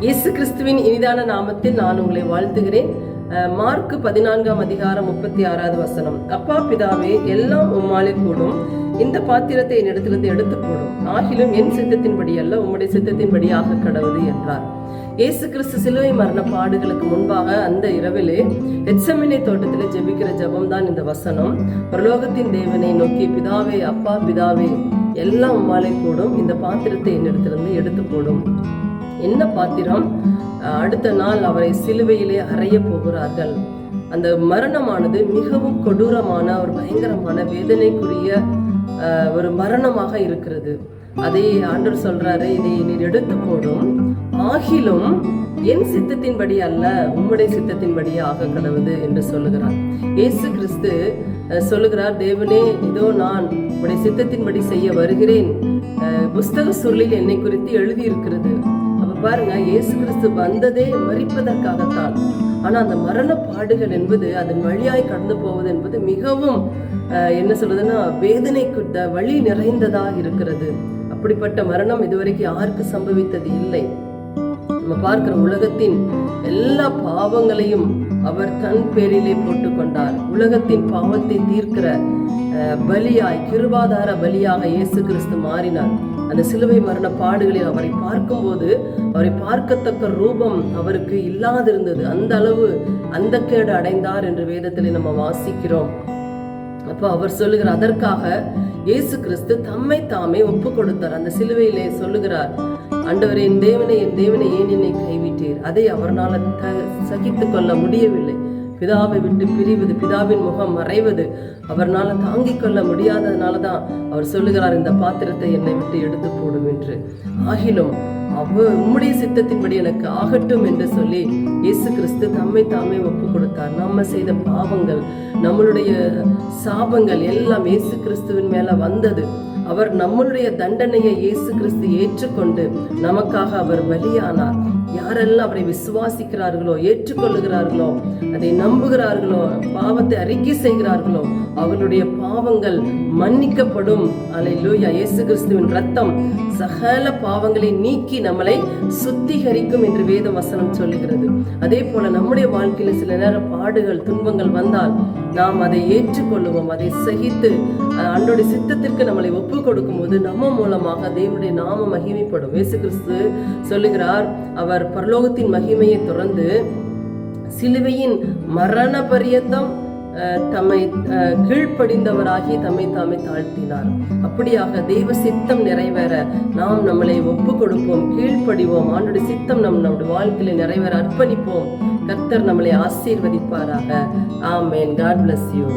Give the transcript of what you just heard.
இயேசு கிறிஸ்துவின் இனிதான நாமத்தில் நான் உங்களை வாழ்த்துகிறேன். மார்க் 14:36 அப்பா பிதாவே, எல்லாம் உம்மாலே கூடும். இந்த பாத்திரத்தை என்னிடத்திலிருந்து எடுத்து போடும். ஆகிலும் என் சித்தத்தின்படி அல்ல, உம்முடைய சித்தத்தின்படி ஆக கடவுது என்றார். இயேசு கிறிஸ்து சிலுவை மரண பாடுகளுக்கு முன்பாக அந்த இரவிலே எத்செமனே தோட்டத்திலே ஜெபிக்கிற ஜெபம் தான் இந்த வசனம். பரலோகத்தின் தேவனை நோக்கி, பிதாவே, அப்பா பிதாவே, எல்லாம் உம்மாலே கூடும். இந்த பாத்திரத்தை என்னிடத்திலிருந்து எடுத்து போடும். என்ன பாத்திரம்? அடுத்த நாள் அவரை சிலுவையிலே அறைய போகிறார்கள். அந்த மரணமானது மிகவும் கொடூரமான ஒரு பயங்கரமான வேதனைக்குரிய ஒரு மரணமாக இருக்கிறது. அதை ஆண்டவர் சொல்றாரு, இதை நீர் எடுத்து போடும். ஆகிலும் என் சித்தத்தின்படி அல்ல, உம்முடைய சித்தத்தின்படி ஆக கடவுது என்று சொல்லுகிறார். இயேசு கிறிஸ்து சொல்லுகிறார், தேவனே, இதோ நான் உம்முடைய சித்தத்தின்படி செய்ய வருகிறேன். புஸ்தக சொல்லில் என்னை குறித்து எழுதி இருக்கிறது. பாருங்க, இயேசு கிறிஸ்து வந்ததே மரிப்பதற்காகத்தான். ஆனா அந்த மரண பாடுகள் என்பது, அதன் வழியாய் கடந்து போவது என்பது மிகவும் என்ன சொல்றதுன்னா வேதனைக்குட்ட வழி நிறைந்ததா இருக்கிறது. அப்படிப்பட்ட மரணம் இதுவரைக்கும் யாருக்கு சம்பவித்தது இல்லை. நம்ம பார்க்கிற உலகத்தின் எல்லா பாவங்களையும் அவர் தன் பேரிலே போட்டுக்கொண்டார். உலகத்தின் பாவத்தை தீர்க்கிற பலியாய், கிருபாதார பலியாக இயேசு கிறிஸ்து மாறினார். அந்த சிலுவை மரண பாடுகளில் அவரை பார்க்கும்போது அவரை பார்க்கத்தக்க ரூபம் அவருக்கு இல்லாதிருந்தது. அந்த அளவு அந்த கேடு அடைந்தார் என்று வேதத்திலே நம்ம வாசிக்கிறோம். அப்போ அவர் சொல்லுகிறார், அதற்காக இயேசு கிறிஸ்து தம்மை தாமே ஒப்பு கொடுத்தார். அந்த சிலுவையிலே சொல்லுகிறார், ஆண்டவரே, என் தேவனை ஏன் என்னை கைவிட்டீர்? அதை அவரால் சகித்து கொள்ள முடியவில்லை. பிதாவை விட்டு பிரிவது, பிதாவின் முகம் மறைவது அவர்னால தாங்கிக் கொள்ள முடியாததுனாலதான் அவர் சொல்லுகிறார், இந்த பாத்திரத்தை என்னை விட்டு எடுத்து போடும் என்று. ஆகிலும் உம்முடைய சித்தத்தின்படி எனக்கு ஆகட்டும் என்று சொல்லி இயேசு கிறிஸ்து தம்மை தாமே ஒப்பு கொடுத்தார். நம்ம செய்த பாவங்கள், நம்மளுடைய சாபங்கள் எல்லாம் இயேசு கிறிஸ்துவின் மேல வந்தது. அவர் நம்மளுடைய தண்டனையை இயேசு கிறிஸ்து ஏற்றுக்கொண்டு நமக்காக அவர் பலியானார். யாரெல்லாம் அவரை விசுவாசிக்கிறார்களோ, ஏற்றுக்கொள்ளுகிறார்களோ, அதை நம்புகிறார்களோ, பாவத்தை அறிக்கை செய்கிறார்களோ, அவர்களுடைய பாவங்கள் மன்னிக்கப்படும். அல்லேலூயா. இயேசு கிறிஸ்துவின் ரத்தம் சகல பாவங்களை நீக்கி நம்மளை சுத்திகரிக்கும் என்று வேத வசனம் சொல்லுகிறது. அதே போல நம்முடைய வாழ்க்கையில சில நேரம் பாடுகள், துன்பங்கள் வந்தால் நாம் அதை ஏற்றுக்கொள்ளுவோம். அதை சகித்து ஆண்டவருடைய சித்தத்திற்கு நம்மளை ஒப்பு கொடுக்கும் போது நம்ம மூலமாக தேவனுடைய நாம மகிமைப்படும். இயேசு கிறிஸ்து சொல்லுகிறார், அவர் பரலோகத்தின் மகிமையை தொடர்ந்து சிலுவையின் மரண பரியந்தம் தம்மை கீழ்ப்படிந்தவராகி தம்மை தாமே தாழ்த்தினார். அப்படியாக தெய்வ சித்தம் நிறைவேற நாம் நம்மளை ஒப்பு கொடுப்போம், கீழ்ப்படிவோம். ஆண்டவருடைய சித்தம் நம்முடைய வாழ்க்கையில நிறைவேற அர்ப்பணிப்போம். கர்த்தர் நம்மளை ஆசீர்வதிப்பாராக. ஆமென். God bless you.